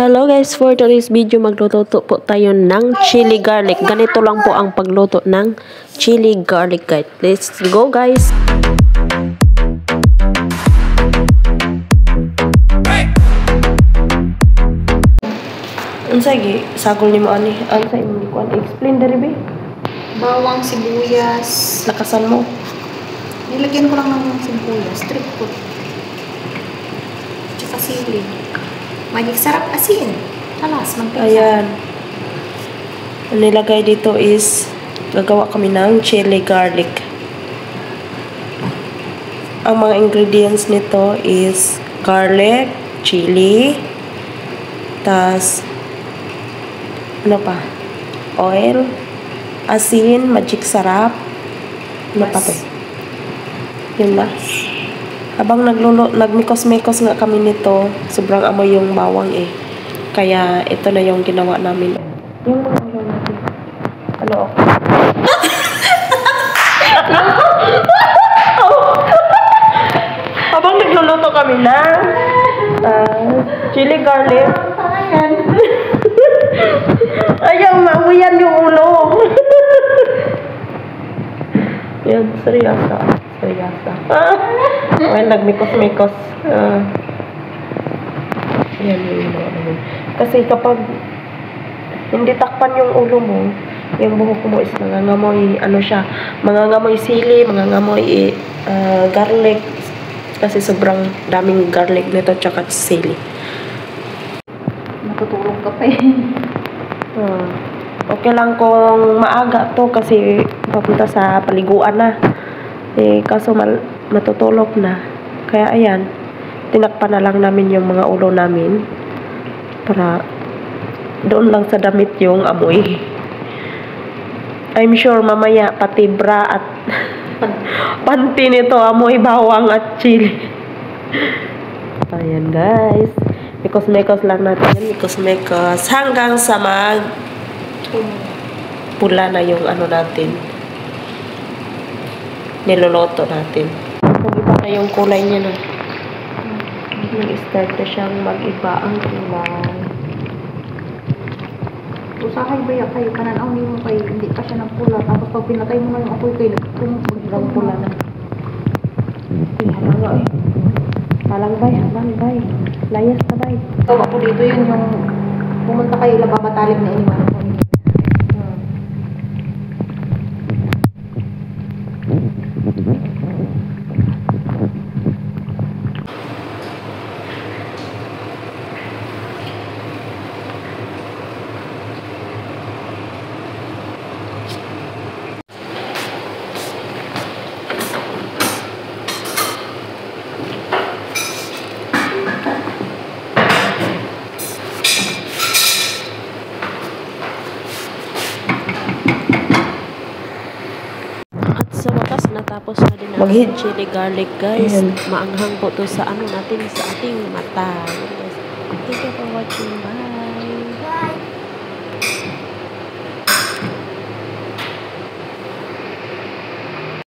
Hello guys, for today's video magluto po tayo ng chili garlic. Ganito lang po ang pagluto ng chili garlic guys. Let's go guys! Unsay sagol nimo ani? Unsay imong kuan? Explain diri be. Bawang, sibuyas. Lakasan mo. Nilagyan ko lang ng sibuyas. Strip ko. Tsaka sili. Magic sarap asin. Talas, mantika. Ayan. Ang nilagay dito is gagawa kami ng chili garlic. Ang mga ingredients nito is garlic, chili, tas ano pa? Oil, asin, magic sarap. Ano pa to? Yun na. Habang nagmikos-mikos nga kami nito, sobrang amoy yung bawang eh. Kaya ito na yung ginawa namin. Yung mga ulo natin. Ano ako? Habang nagluluto kami na chili garlic. Ayaw, mauyan yung ulo. Yan, seryosa. Well, nagmikos-mikos. Yan yung naman. Kasi kapag hindi takpan yung ulo mo, yung buhok mo is mangangamoy, ano siya, mangangamoy sili, mangangamoy garlic. Kasi sobrang daming garlic nito tsaka sili. Matutulog ka pa eh. Okay lang kung maaga to kasi papunta sa paliguan na. Kaso matutulog na. Kaya ayan, tinakpan na lang namin yung mga ulo namin para doon lang sa damit yung amoy. I'm sure mamaya pati bra at panty nito amoy bawang at chili. Ayan guys, mikos-mikos lang natin yan, mikos-mikos hanggang sa pula na yung ano natin, niloloto natin. Kung iba na yung kulay niya na, nag-start na siyang mag-iba ang kulay. Usahay ba yan kayo? Kananaw niyo kayo, hindi pa siya ng pula. Tapos pag pinatay mo na yung apoy kayo, Ang pula na. Halang bay. Layas na bay. Ikaw ako dito yun yung pumunta kayo lababatalig na iniwanan ko. Sa wakas, natapos na din ang chili garlic guys. Maanghang po to sa ano natin, sa ating mata. Thank you for watching. Bye!